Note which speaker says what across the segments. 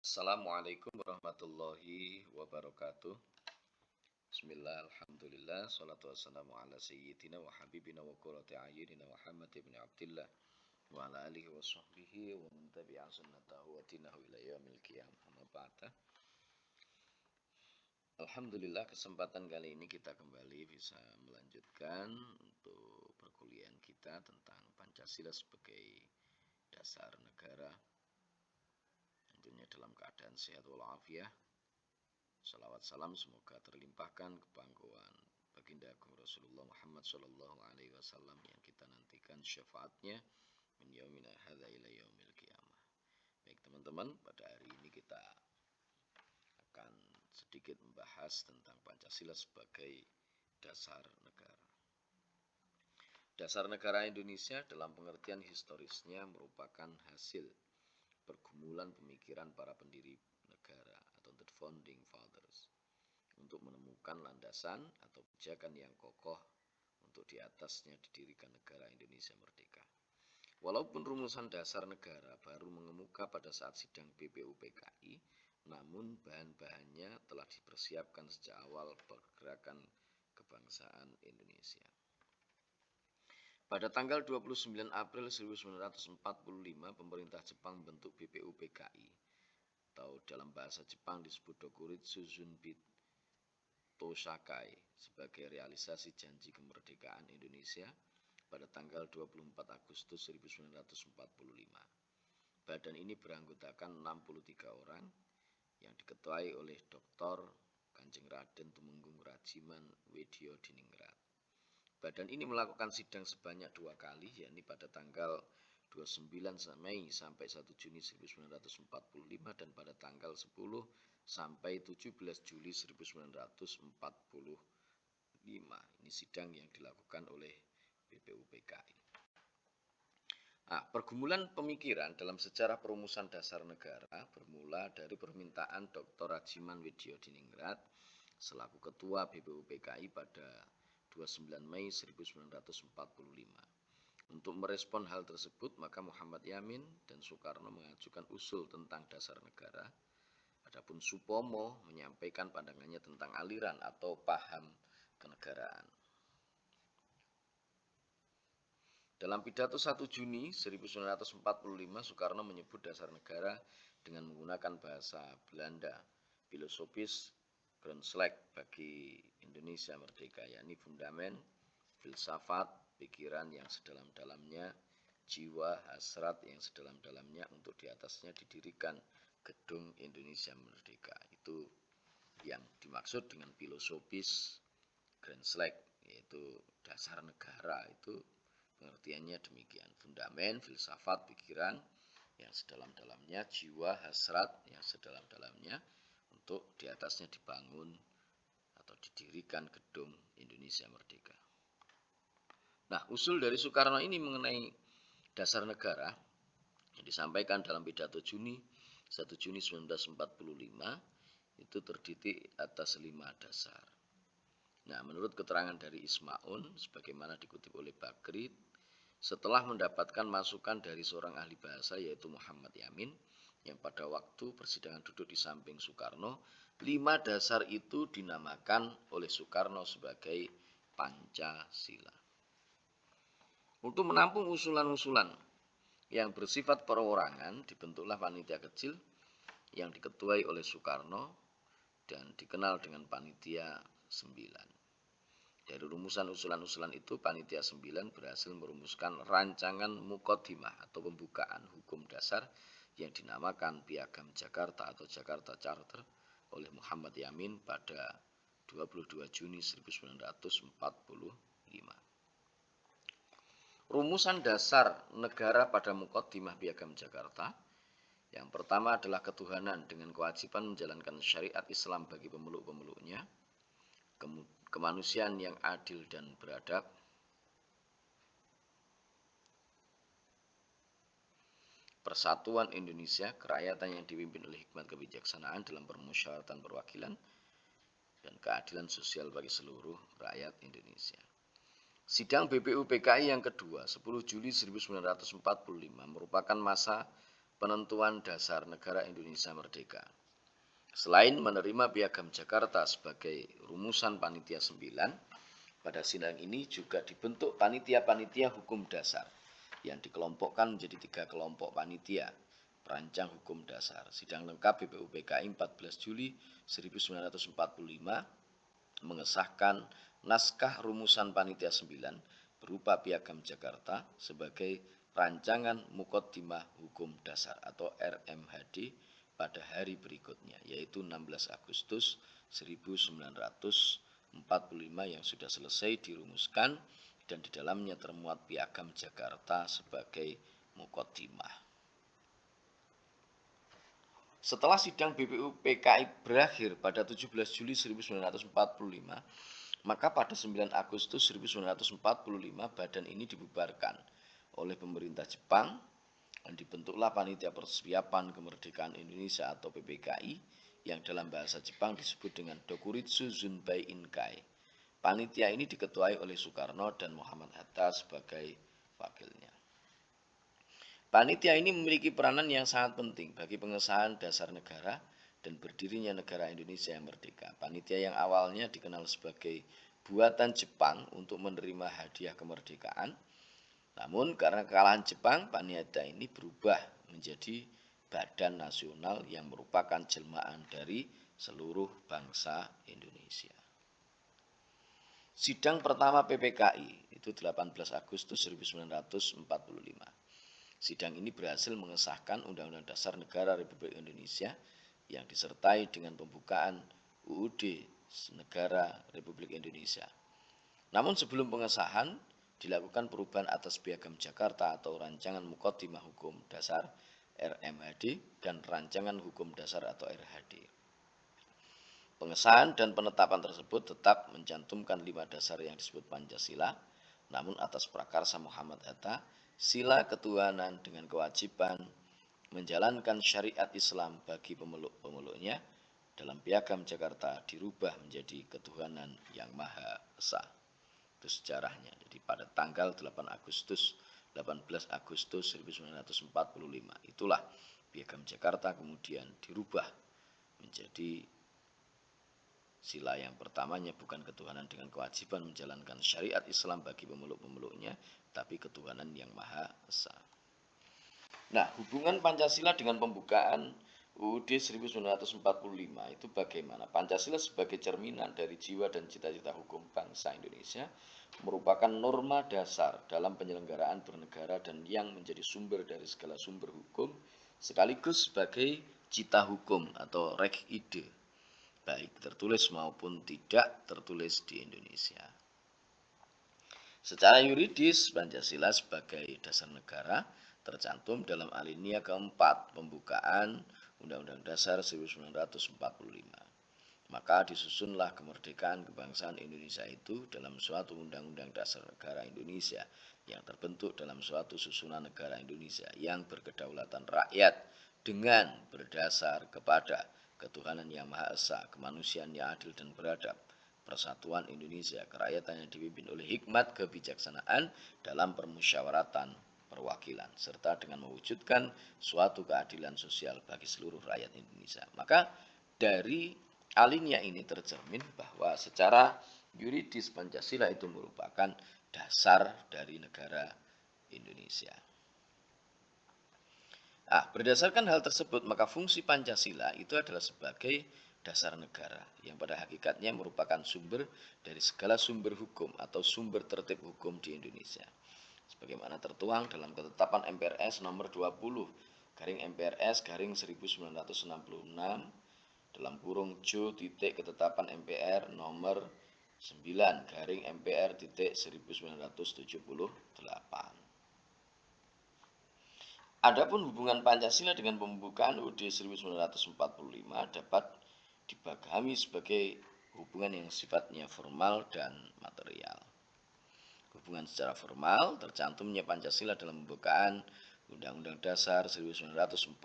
Speaker 1: Assalamualaikum warahmatullahi wabarakatuh. Bismillah, alhamdulillah, salatu wassalamu ala sayyidina wa habibina wa qurrati a'yunina Muhammad ibn Abdillah wa ala alihi wa sahbihi wa man tabi'a sunnatahu wa dinahu ila yaumil qiyamah. Amma ba'da. Alhamdulillah, kesempatan kali ini kita kembali bisa melanjutkan untuk perkuliahan kita tentang Pancasila sebagai dasar negara, tentunya dalam keadaan sehat walafiat. Salawat salam semoga terlimpahkan ke pangkuan baginda Agung Rasulullah Muhammad Sallallahu Alaihi Wasallam yang kita nantikan syafaatnya min yaumina hadza ila yaumil qiyamah. Baik teman-teman, pada hari ini kita akan sedikit membahas tentang Pancasila sebagai dasar negara. Dasar negara Indonesia dalam pengertian historisnya merupakan hasil pergumulan pemikiran para pendiri negara atau the founding fathers untuk menemukan landasan atau pijakan yang kokoh untuk di atasnya didirikan negara Indonesia merdeka. Walaupun rumusan dasar negara baru mengemuka pada saat sidang BPUPKI, namun bahan-bahannya telah dipersiapkan sejak awal pergerakan kebangsaan Indonesia. Pada tanggal 29 April 1945, pemerintah Jepang membentuk BPUPKI, atau dalam bahasa Jepang disebut Dokuritsu Zunbit Toshakai, sebagai realisasi janji kemerdekaan Indonesia pada tanggal 24 Agustus 1945. Badan ini beranggotakan 63 orang yang diketuai oleh Dr. Kanjeng Raden Tumenggung Rajiman Wedyo Diningrat. Badan ini melakukan sidang sebanyak 2 kali, yakni pada tanggal 29 Mei sampai 1 Juni 1945 dan pada tanggal 10 sampai 17 Juli 1945. Ini sidang yang dilakukan oleh BPUPKI. Pergumulan pemikiran dalam sejarah perumusan dasar negara bermula dari permintaan Dr. Rajiman Wedyo Diningrat selaku Ketua BPUPKI pada 29 Mei 1945. Untuk merespon hal tersebut, maka Muhammad Yamin dan Soekarno mengajukan usul tentang dasar negara. Adapun Supomo menyampaikan pandangannya tentang aliran atau paham kenegaraan. Dalam pidato 1 Juni 1945, Soekarno menyebut dasar negara dengan menggunakan bahasa Belanda, filosofis Grondslag bagi Indonesia merdeka, yakni fundamen, filsafat, pikiran yang sedalam-dalamnya, jiwa, hasrat yang sedalam-dalamnya untuk di atasnya didirikan gedung Indonesia merdeka. Itu yang dimaksud dengan filosofis Grondslag, yaitu dasar negara. Itu pengertiannya demikian: fundamen, filsafat, pikiran yang sedalam-dalamnya, jiwa, hasrat yang sedalam-dalamnya untuk di atasnya dibangun atau didirikan gedung Indonesia merdeka. Nah, usul dari Soekarno ini mengenai dasar negara yang disampaikan dalam pidato 1 Juni 1945 itu terdidik atas 5 dasar. Nah, menurut keterangan dari Ismaun sebagaimana dikutip oleh Bagrid, setelah mendapatkan masukan dari seorang ahli bahasa yaitu Muhammad Yamin yang pada waktu persidangan duduk di samping Soekarno, 5 dasar itu dinamakan oleh Soekarno sebagai Pancasila. Untuk menampung usulan-usulan yang bersifat perorangan, dibentuklah panitia kecil yang diketuai oleh Soekarno dan dikenal dengan Panitia 9. Dari rumusan usulan-usulan itu, Panitia 9 berhasil merumuskan rancangan Muqaddimah atau pembukaan hukum dasar yang dinamakan Piagam Jakarta atau Jakarta Charter oleh Muhammad Yamin pada 22 Juni 1945. Rumusan dasar negara pada Muqaddimah Piagam Jakarta yang pertama adalah ketuhanan dengan kewajiban menjalankan syariat Islam bagi pemeluk-pemeluknya, kemanusiaan yang adil dan beradab, persatuan Indonesia, kerakyatan yang dipimpin oleh hikmat kebijaksanaan dalam permusyawaratan perwakilan, dan keadilan sosial bagi seluruh rakyat Indonesia. Sidang BPUPKI yang kedua, 10 Juli 1945, merupakan masa penentuan dasar negara Indonesia merdeka. Selain menerima Piagam Jakarta sebagai rumusan Panitia 9, pada sidang ini juga dibentuk panitia-panitia hukum dasar yang dikelompokkan menjadi 3 kelompok panitia perancang hukum dasar. Sidang lengkap BPUPKI 14 Juli 1945 mengesahkan naskah rumusan Panitia 9 berupa Piagam Jakarta sebagai rancangan Muqaddimah Hukum Dasar atau RMHD pada hari berikutnya, yaitu 16 Agustus 1945 yang sudah selesai dirumuskan dan di dalamnya termuat Piagam Jakarta sebagai Muqaddimah. Setelah sidang BPUPKI berakhir pada 17 Juli 1945, maka pada 9 Agustus 1945 badan ini dibubarkan oleh pemerintah Jepang dan dibentuklah Panitia Persiapan Kemerdekaan Indonesia atau PPKI yang dalam bahasa Jepang disebut dengan Dokuritsu Zunbai Inkai. Panitia ini diketuai oleh Soekarno dan Muhammad Hatta sebagai wakilnya. Panitia ini memiliki peranan yang sangat penting bagi pengesahan dasar negara dan berdirinya negara Indonesia yang merdeka. Panitia yang awalnya dikenal sebagai buatan Jepang untuk menerima hadiah kemerdekaan, namun karena kekalahan Jepang, panitia ini berubah menjadi badan nasional yang merupakan jelmaan dari seluruh bangsa Indonesia. Sidang pertama PPKI itu 18 Agustus 1945. Sidang ini berhasil mengesahkan Undang-Undang Dasar Negara Republik Indonesia yang disertai dengan pembukaan UUD Negara Republik Indonesia. Namun sebelum pengesahan, dilakukan perubahan atas Piagam Jakarta atau Rancangan Muqaddimah Hukum Dasar RMHD dan Rancangan Hukum Dasar atau RHD. Pengesahan dan penetapan tersebut tetap mencantumkan 5 dasar yang disebut Pancasila, namun atas prakarsa Muhammad Hatta, sila ketuhanan dengan kewajiban menjalankan syariat Islam bagi pemeluk-pemeluknya dalam Piagam Jakarta dirubah menjadi ketuhanan yang Maha Esa. Itu sejarahnya. Jadi pada tanggal 18 Agustus 1945 itulah Piagam Jakarta kemudian dirubah menjadi sila yang pertamanya bukan ketuhanan dengan kewajiban menjalankan syariat Islam bagi pemeluk-pemeluknya, tapi ketuhanan yang Maha Esa. Nah, hubungan Pancasila dengan pembukaan UUD 1945 itu bagaimana? Pancasila sebagai cerminan dari jiwa dan cita-cita hukum bangsa Indonesia merupakan norma dasar dalam penyelenggaraan bernegara dan yang menjadi sumber dari segala sumber hukum, sekaligus sebagai cita hukum atau rek ide, baik tertulis maupun tidak tertulis di Indonesia. Secara yuridis, Pancasila sebagai dasar negara tercantum dalam alinea keempat pembukaan Undang-Undang Dasar 1945. Maka disusunlah kemerdekaan kebangsaan Indonesia itu dalam suatu Undang-Undang Dasar Negara Indonesia yang terbentuk dalam suatu susunan negara Indonesia yang berkedaulatan rakyat dengan berdasar kepada ketuhanan yang Maha Esa, kemanusiaan yang adil dan beradab, persatuan Indonesia, kerakyatan yang dipimpin oleh hikmat kebijaksanaan dalam permusyawaratan perwakilan, serta dengan mewujudkan suatu keadilan sosial bagi seluruh rakyat Indonesia. Maka dari alinea ini tercermin bahwa secara yuridis Pancasila itu merupakan dasar dari negara Indonesia. Berdasarkan hal tersebut, maka fungsi Pancasila itu adalah sebagai dasar negara yang pada hakikatnya merupakan sumber dari segala sumber hukum atau sumber tertib hukum di Indonesia. Sebagaimana tertuang dalam ketetapan MPRS nomor 20 garing MPRS garing 1966 dalam kurung Jo titik ketetapan MPR nomor 9 garing MPR titik 1978. Adapun hubungan Pancasila dengan pembukaan UUD 1945 dapat dipahami sebagai hubungan yang sifatnya formal dan material. Hubungan secara formal tercantumnya Pancasila dalam pembukaan Undang-Undang Dasar 1945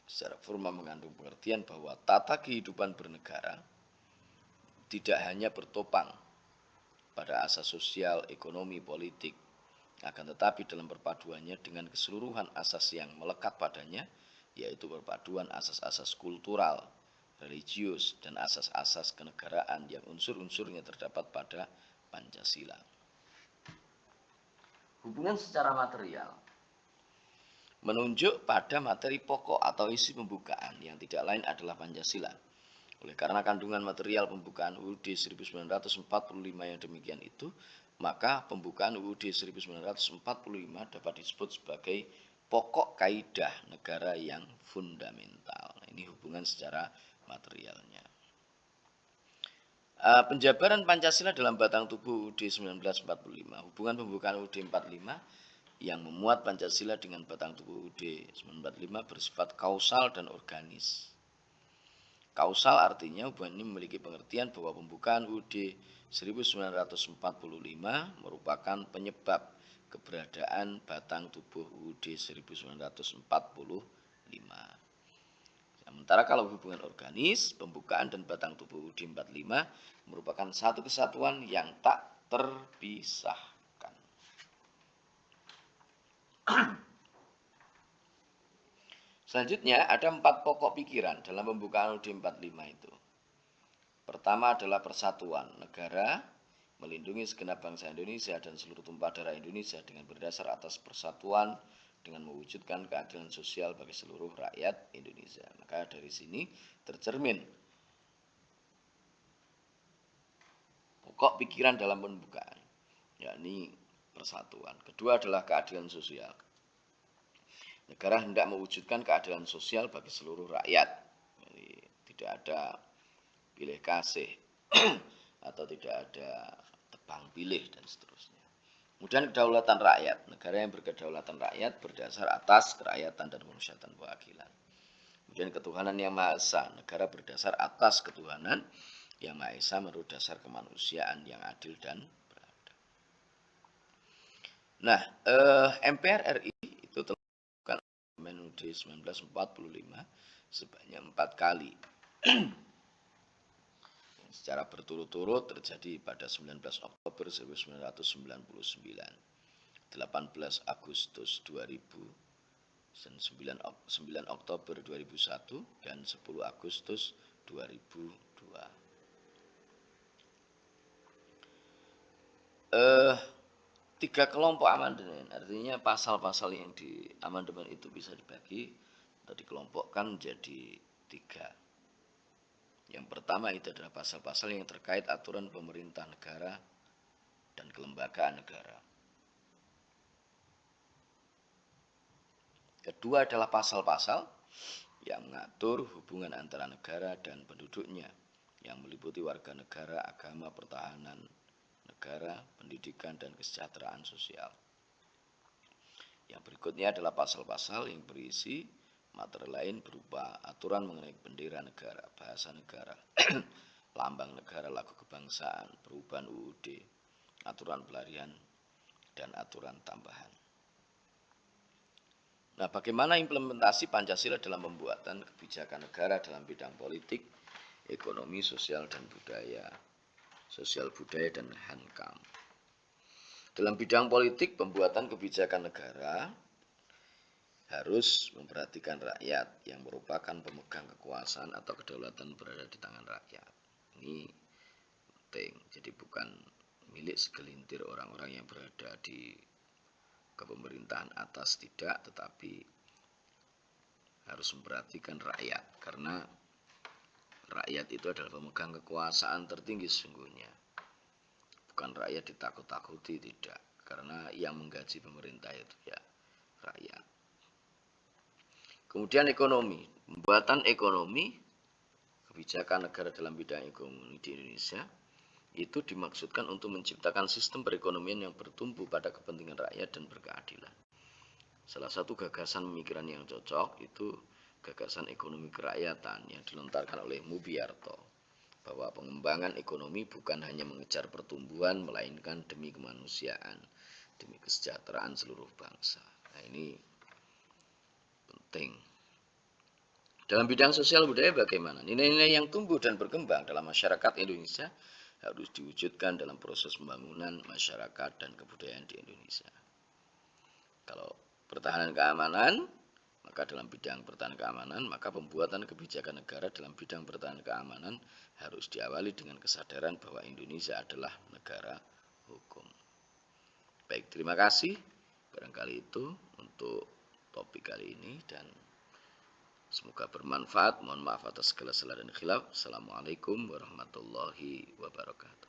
Speaker 1: secara formal mengandung pengertian bahwa tata kehidupan bernegara tidak hanya bertopang pada asas sosial, ekonomi, politik, Akan tetapi dalam perpaduannya dengan keseluruhan asas yang melekat padanya, yaitu perpaduan asas-asas kultural, religius, dan asas-asas kenegaraan yang unsur-unsurnya terdapat pada Pancasila. Hubungan secara material menunjuk pada materi pokok atau isi pembukaan yang tidak lain adalah Pancasila. Oleh karena kandungan material pembukaan UUD 1945 yang demikian itu, maka pembukaan UUD 1945 dapat disebut sebagai pokok kaidah negara yang fundamental. Ini hubungan secara materialnya. Penjabaran Pancasila dalam batang tubuh UUD 1945. Hubungan pembukaan UUD 45 yang memuat Pancasila dengan batang tubuh UUD 1945 bersifat kausal dan organis. Kausal artinya hubungan ini memiliki pengertian bahwa pembukaan UUD 1945 merupakan penyebab keberadaan batang tubuh UUD 1945. Sementara kalau hubungan organis, pembukaan dan batang tubuh UUD 45 merupakan satu kesatuan yang tak terpisahkan. Selanjutnya ada 4 pokok pikiran dalam pembukaan UUD 45 itu. Pertama adalah persatuan negara, melindungi segenap bangsa Indonesia dan seluruh tumpah darah Indonesia dengan berdasar atas persatuan dengan mewujudkan keadilan sosial bagi seluruh rakyat Indonesia. Maka dari sini tercermin pokok pikiran dalam pembukaan, yakni persatuan. Kedua adalah keadilan sosial. Negara hendak mewujudkan keadilan sosial bagi seluruh rakyat. Jadi, tidak ada pilih kasih atau tidak ada tebang pilih dan seterusnya. Kemudian kedaulatan rakyat. Negara yang berkedaulatan rakyat berdasar atas kerakyatan dan kemanusiaan keadilan. Kemudian ketuhanan yang Maha Esa. Negara berdasar atas ketuhanan yang Maha Esa menurut dasar kemanusiaan yang adil dan beradab. Nah, MPR RI itu telah melakukan UUD 1945 sebanyak 4 kali. Secara berturut-turut terjadi pada 19 Oktober 1999, 18 Agustus 2000, 9 Oktober 2001, dan 10 Agustus 2002. Tiga kelompok amandemen, artinya pasal-pasal yang di amandemen itu bisa dibagi atau dikelompokkan menjadi 3. Yang pertama itu adalah pasal-pasal yang terkait aturan pemerintah negara dan kelembagaan negara. Kedua adalah pasal-pasal yang mengatur hubungan antara negara dan penduduknya, yang meliputi warga negara, agama, pertahanan negara, pendidikan, dan kesejahteraan sosial. Yang berikutnya adalah pasal-pasal yang berisi materi lain berupa aturan mengenai bendera negara, bahasa negara, lambang negara, lagu kebangsaan, perubahan UUD, aturan pelarian, dan aturan tambahan. Nah, bagaimana implementasi Pancasila dalam pembuatan kebijakan negara dalam bidang politik, ekonomi, sosial, dan budaya, dan Hankam. Dalam bidang politik, pembuatan kebijakan negara harus memperhatikan rakyat yang merupakan pemegang kekuasaan atau kedaulatan berada di tangan rakyat. Ini penting, jadi bukan milik segelintir orang-orang yang berada di kepemerintahan atas, tidak, tetapi harus memperhatikan rakyat, karena rakyat itu adalah pemegang kekuasaan tertinggi sesungguhnya. Bukan rakyat ditakut-takuti, tidak, karena yang menggaji pemerintah itu ya rakyat. Kemudian ekonomi, pembuatan ekonomi, kebijakan negara dalam bidang ekonomi di Indonesia itu dimaksudkan untuk menciptakan sistem perekonomian yang bertumbuh pada kepentingan rakyat dan berkeadilan. Salah satu gagasan pemikiran yang cocok itu gagasan ekonomi kerakyatan yang dilontarkan oleh Mubiarto, bahwa pengembangan ekonomi bukan hanya mengejar pertumbuhan, melainkan demi kemanusiaan, demi kesejahteraan seluruh bangsa. Nah, ini penting. Dalam bidang sosial budaya bagaimana? Nilai-nilai yang tumbuh dan berkembang dalam masyarakat Indonesia harus diwujudkan dalam proses pembangunan masyarakat dan kebudayaan di Indonesia. Kalau pertahanan keamanan, maka dalam bidang pertahanan keamanan, maka pembuatan kebijakan negara dalam bidang pertahanan keamanan harus diawali dengan kesadaran bahwa Indonesia adalah negara hukum. Baik, terima kasih. Barangkali itu untuk topik kali ini dan semoga bermanfaat. Mohon maaf atas segala salah dan khilaf. Assalamualaikum warahmatullahi wabarakatuh.